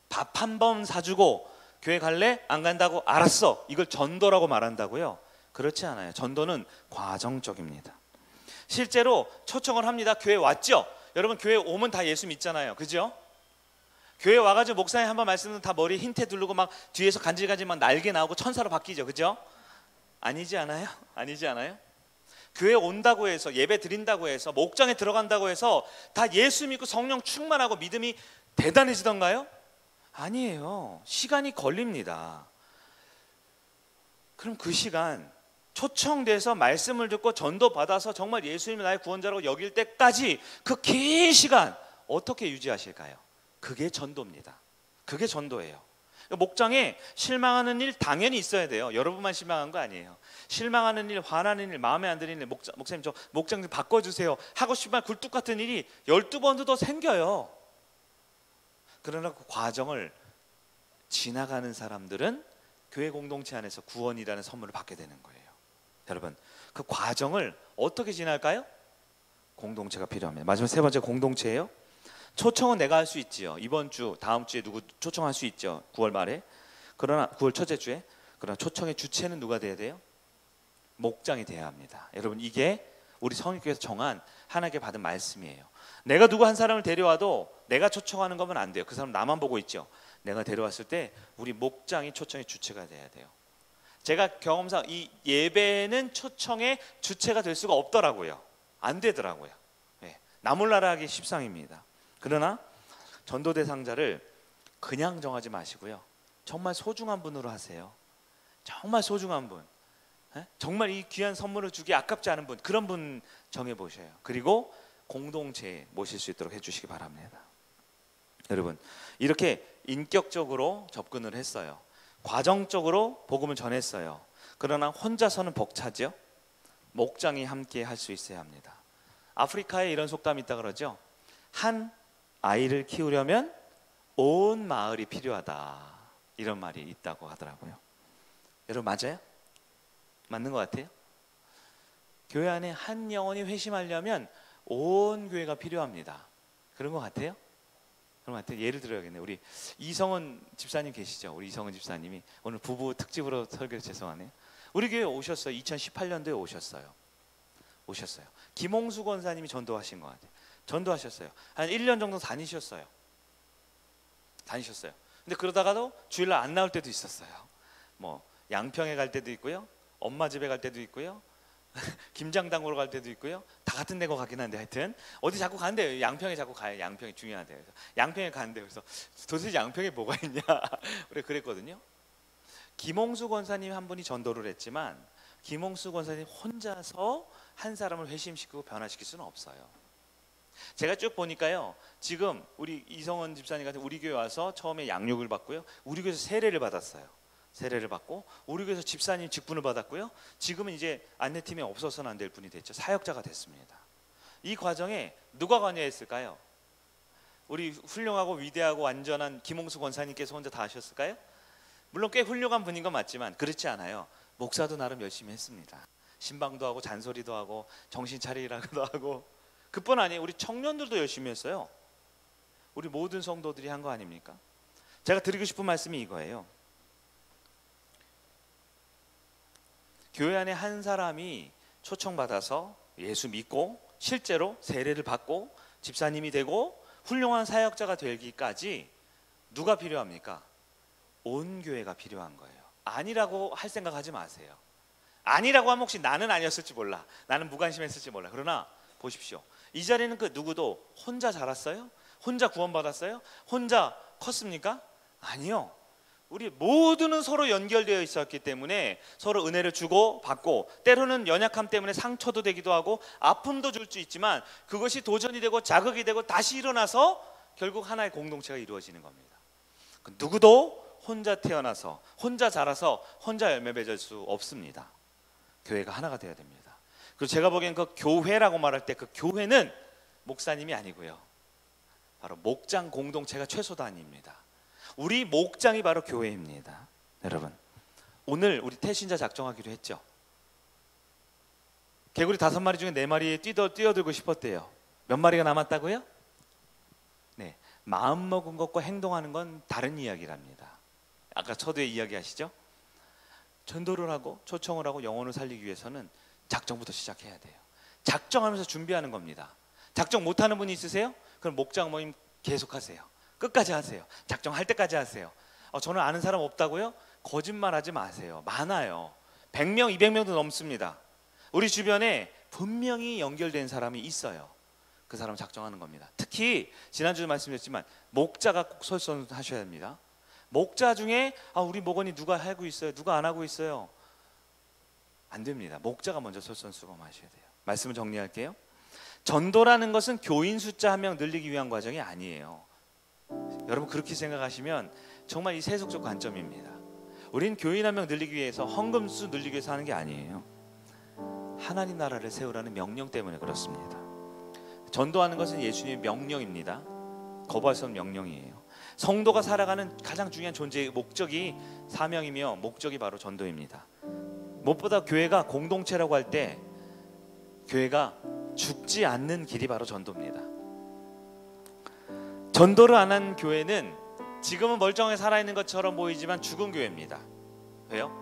밥 한 번 사주고 교회 갈래? 안 간다고? 알았어. 이걸 전도라고 말한다고요? 그렇지 않아요. 전도는 과정적입니다. 실제로 초청을 합니다. 교회 왔죠? 여러분, 교회 오면 다 예수 믿잖아요. 그죠? 교회 와가지고 목사님 한번 말씀은 다 머리 흰테 두르고 막 뒤에서 간질간질 막 날개 나오고 천사로 바뀌죠. 그죠? 아니지 않아요? 아니지 않아요? 교회 온다고 해서, 예배 드린다고 해서, 목장에 들어간다고 해서 다 예수 믿고 성령 충만하고 믿음이 대단해지던가요? 아니에요. 시간이 걸립니다. 그럼 그 시간, 초청돼서 말씀을 듣고 전도 받아서 정말 예수님이 나의 구원자라고 여길 때까지 그 긴 시간 어떻게 유지하실까요? 그게 전도입니다. 그게 전도예요. 목장에 실망하는 일 당연히 있어야 돼요. 여러분만 실망한 거 아니에요. 실망하는 일, 화나는 일, 마음에 안 드는 일, 목사님 저 목장 좀 바꿔주세요 하고 싶으면 굴뚝 같은 일이 12번도 더 생겨요. 그러나 그 과정을 지나가는 사람들은 교회 공동체 안에서 구원이라는 선물을 받게 되는 거예요. 여러분, 그 과정을 어떻게 지날까요? 공동체가 필요합니다. 마지막 세 번째, 공동체예요. 초청은 내가 할 수 있지요. 이번 주, 다음 주에 누구 초청할 수 있죠. 9월 말에. 그러나 9월 첫째 주에. 그러나 초청의 주체는 누가 돼야 돼요? 목장이 돼야 합니다. 여러분, 이게 우리 성립교회에서 정한 하나님께 받은 말씀이에요. 내가 누구 한 사람을 데려와도 내가 초청하는 거면 안 돼요. 그 사람 나만 보고 있죠. 내가 데려왔을 때 우리 목장이 초청의 주체가 돼야 돼요. 제가 경험상 이 예배는 초청의 주체가 될 수가 없더라고요. 안 되더라고요. 나몰라라 하기 십상입니다. 그러나 전도 대상자를 그냥 정하지 마시고요. 정말 소중한 분으로 하세요. 정말 소중한 분, 정말 이 귀한 선물을 주기 아깝지 않은 분, 그런 분 정해보셔요. 그리고 공동체에 모실 수 있도록 해주시기 바랍니다. 여러분, 이렇게 인격적으로 접근을 했어요. 과정적으로 복음을 전했어요. 그러나 혼자서는 벅차죠. 목장이 함께 할 수 있어야 합니다. 아프리카에 이런 속담이 있다 그러죠. 한 아이를 키우려면 온 마을이 필요하다, 이런 말이 있다고 하더라고요. 여러분, 맞아요? 맞는 것 같아요? 교회 안에 한 영혼이 회심하려면 온 교회가 필요합니다. 그런 것 같아요? 그런 것 같아요. 예를 들어야겠네요. 우리 이성은 집사님 계시죠? 우리 이성은 집사님이 오늘 부부 특집으로 설교해서 죄송하네요. 우리 교회 오셨어요. 2018년도에 오셨어요. 김홍수 권사님이 전도하신 것 같아요. 전도하셨어요. 한 1년 정도 다니셨어요. 근데 그러다가도 주일날 안 나올 때도 있었어요. 뭐 양평에 갈 때도 있고요, 엄마 집에 갈 때도 있고요, 김장당으로 갈 때도 있고요. 다 같은 데고 가긴 한데 하여튼 어디 자꾸 가는데요. 양평에 자꾸 가요. 양평이 중요하대요. 그래서 양평에 가는데, 그래서 도대체 양평에 뭐가 있냐 우리 그랬거든요. 김홍수 권사님 한 분이 전도를 했지만 김홍수 권사님 혼자서 한 사람을 회심시키고 변화시킬 수는 없어요. 제가 쭉 보니까요, 지금 우리 이성원 집사님 같은 우리 교회 와서 처음에 양육을 받고요, 우리 교회에서 세례를 받았어요. 세례를 받고 우리 교회에서 집사님 직분을 받았고요, 지금은 이제 안내팀에 없어서는 안 될 분이 됐죠. 사역자가 됐습니다. 이 과정에 누가 관여했을까요? 우리 훌륭하고 위대하고 완전한 김홍수 권사님께서 혼자 다 하셨을까요? 물론 꽤 훌륭한 분인 건 맞지만 그렇지 않아요. 목사도 나름 열심히 했습니다. 신방도 하고 잔소리도 하고 정신 차리라고도 하고. 그뿐 아니에요. 우리 청년들도 열심히 했어요. 우리 모든 성도들이 한 거 아닙니까? 제가 드리고 싶은 말씀이 이거예요. 교회 안에 한 사람이 초청받아서 예수 믿고 실제로 세례를 받고 집사님이 되고 훌륭한 사역자가 되기까지 누가 필요합니까? 온 교회가 필요한 거예요. 아니라고 할 생각하지 마세요. 아니라고 하면 혹시 나는 아니었을지 몰라, 나는 무관심했을지 몰라. 그러나 보십시오. 이 자리는 그 누구도 혼자 자랐어요? 혼자 구원받았어요? 혼자 컸습니까? 아니요. 우리 모두는 서로 연결되어 있었기 때문에 서로 은혜를 주고 받고, 때로는 연약함 때문에 상처도 되기도 하고 아픔도 줄 수 있지만 그것이 도전이 되고 자극이 되고 다시 일어나서 결국 하나의 공동체가 이루어지는 겁니다. 누구도 혼자 태어나서 혼자 자라서 혼자 열매 맺을 수 없습니다. 교회가 하나가 되어야 됩니다. 그리고 제가 보기엔 그 교회라고 말할 때 그 교회는 목사님이 아니고요, 바로 목장 공동체가 최소 단위입니다. 우리 목장이 바로 교회입니다. 여러분, 오늘 우리 태신자 작정하기로 했죠. 개구리 5마리 중에 4마리에 뛰어들고 싶었대요. 몇 마리가 남았다고요? 네, 마음 먹은 것과 행동하는 건 다른 이야기랍니다. 아까 초대에 이야기하시죠? 전도를 하고 초청을 하고 영혼을 살리기 위해서는 작정부터 시작해야 돼요. 작정하면서 준비하는 겁니다. 작정 못하는 분이 있으세요? 그럼 목장 모임 계속하세요. 끝까지 하세요. 작정할 때까지 하세요. 저는 아는 사람 없다고요? 거짓말하지 마세요. 많아요. 100명, 200명도 넘습니다. 우리 주변에 분명히 연결된 사람이 있어요. 그 사람 작정하는 겁니다. 특히 지난주에 말씀드렸지만 목자가 꼭 설선하셔야 됩니다. 목자 중에 우리 목원이 누가 하고 있어요? 누가 안 하고 있어요? 안 됩니다. 목자가 먼저 설선수범하셔야 돼요. 말씀을 정리할게요. 전도라는 것은 교인 숫자 1명 늘리기 위한 과정이 아니에요. 여러분, 그렇게 생각하시면 정말 이 세속적 관점입니다. 우린 교인 1명 늘리기 위해서, 헌금수 늘리기 위해서 하는 게 아니에요. 하나님 나라를 세우라는 명령 때문에 그렇습니다. 전도하는 것은 예수님의 명령입니다. 거부할 수 없는 명령이에요. 성도가 살아가는 가장 중요한 존재의 목적이 사명이며 목적이 바로 전도입니다. 무엇보다 교회가 공동체라고 할 때 교회가 죽지 않는 길이 바로 전도입니다. 전도를 안 한 교회는 지금은 멀쩡하게 살아있는 것처럼 보이지만 죽은 교회입니다. 왜요?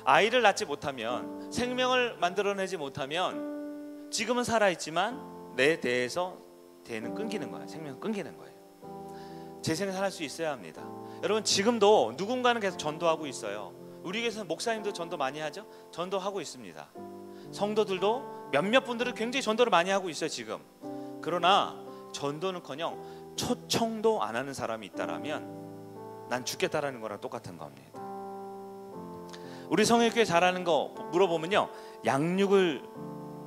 아이를 낳지 못하면, 생명을 만들어내지 못하면 지금은 살아있지만 내 대에서 대는 끊기는 거예요. 생명은 끊기는 거예요. 재생을 살 수 있어야 합니다. 여러분, 지금도 누군가는 계속 전도하고 있어요. 우리 교회에서 목사님도 전도 많이 하죠? 전도하고 있습니다. 성도들도 몇몇 분들은 굉장히 전도를 많이 하고 있어요. 지금 그러나 전도는커녕 초청도 안 하는 사람이 있다라면 난 죽겠다라는 거랑 똑같은 겁니다. 우리 성일교회 잘하는 거 물어보면요, 양육을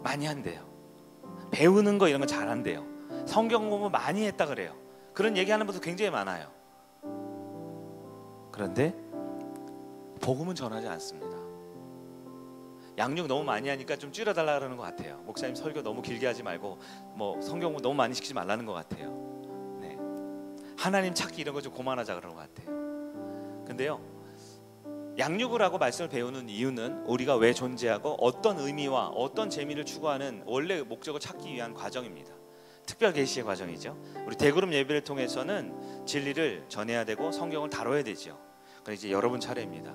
많이 한대요. 배우는 거 이런 거 잘한대요. 성경 공부 많이 했다 그래요. 그런 얘기하는 분도 굉장히 많아요. 그런데 복음은 전하지 않습니다. 양육 너무 많이 하니까 좀 줄여달라 그러는 것 같아요. 목사님 설교 너무 길게 하지 말고 뭐 성경 공부 너무 많이 시키지 말라는 것 같아요. 네. 하나님 찾기 이런 거 좀 그만하자 그러는 것 같아요. 근데요, 양육을 하고 말씀을 배우는 이유는 우리가 왜 존재하고 어떤 의미와 어떤 재미를 추구하는 원래 목적을 찾기 위한 과정입니다. 특별 계시의 과정이죠. 우리 대그룹 예배를 통해서는 진리를 전해야 되고 성경을 다뤄야 되죠. 그럼 이제 여러분 차례입니다.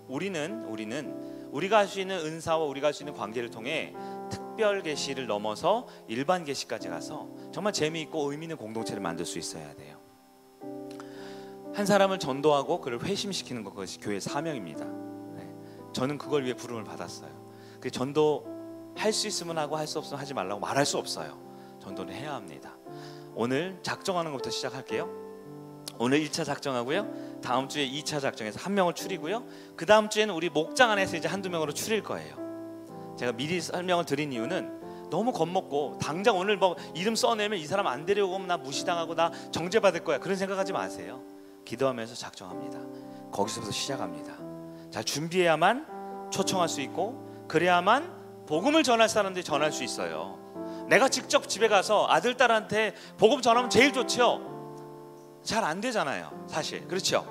우리는 우리가 할 수 있는 은사와 우리가 할 수 있는 관계를 통해 특별 계시를 넘어서 일반 계시까지 가서 정말 재미있고 의미 있는 공동체를 만들 수 있어야 돼요. 한 사람을 전도하고 그를 회심시키는 것, 그것이 교회의 사명입니다. 네. 저는 그걸 위해 부름을 받았어요. 그 전도할 수 있으면 하고 할 수 없으면 하지 말라고 말할 수 없어요. 전도는 해야 합니다. 오늘 작정하는 것부터 시작할게요. 오늘 1차 작정하고요, 다음 주에 2차 작정해서 한 명을 추리고요, 그 다음 주에는 우리 목장 안에서 이제 한두 명으로 추릴 거예요. 제가 미리 설명을 드린 이유는 너무 겁먹고 당장 오늘 뭐 이름 써내면 이 사람 안 데려오고 오면 나 무시당하고 나 정죄받을 거야, 그런 생각하지 마세요. 기도하면서 작정합니다. 거기서부터 시작합니다. 잘 준비해야만 초청할 수 있고, 그래야만 복음을 전할 사람들이 전할 수 있어요. 내가 직접 집에 가서 아들, 딸한테 복음 전하면 제일 좋죠. 잘 안 되잖아요, 사실. 그렇죠?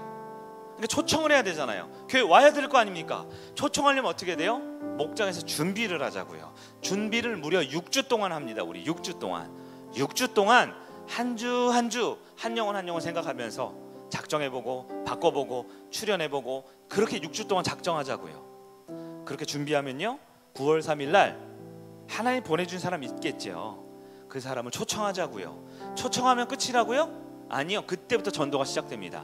그러니까 초청을 해야 되잖아요. 교회 와야 될 거 아닙니까? 초청하려면 어떻게 돼요? 목장에서 준비를 하자고요. 준비를 무려 6주 동안 합니다. 우리 6주 동안 한 주 한 영혼 생각하면서 작정해보고 바꿔보고 출연해보고, 그렇게 6주 동안 작정하자고요. 그렇게 준비하면요, 9월 3일 날 하나님 보내준 사람 있겠죠. 그 사람을 초청하자고요. 초청하면 끝이라고요? 아니요, 그때부터 전도가 시작됩니다.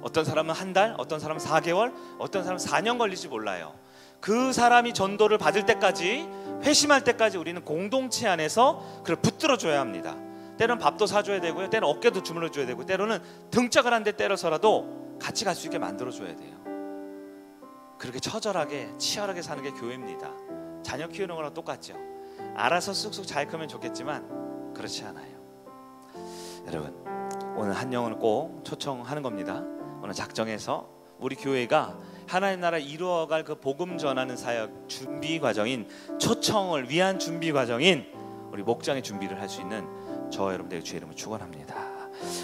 어떤 사람은 한 달, 어떤 사람은 4개월, 어떤 사람은 4년 걸릴지 몰라요. 그 사람이 전도를 받을 때까지, 회심할 때까지 우리는 공동체 안에서 그걸 붙들어줘야 합니다. 때로는 밥도 사줘야 되고요, 때로는 어깨도 주물러줘야 되고, 때로는 등짝을 한 대 때려서라도 같이 갈 수 있게 만들어줘야 돼요. 그렇게 처절하게 치열하게 사는 게 교회입니다. 자녀 키우는 거랑 똑같죠. 알아서 쑥쑥 잘 크면 좋겠지만 그렇지 않아요. 여러분, 오늘 한 영혼을 꼭 초청하는 겁니다. 오늘 작정해서 우리 교회가 하나님 나라 이루어갈 그 복음 전하는 사역 준비 과정인, 초청을 위한 준비 과정인 우리 목장의 준비를 할 수 있는 저와 여러분들의 주의 이름을 축원합니다.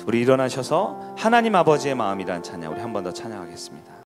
우리 일어나셔서 하나님 아버지의 마음이란 찬양 우리 한 번 더 찬양하겠습니다.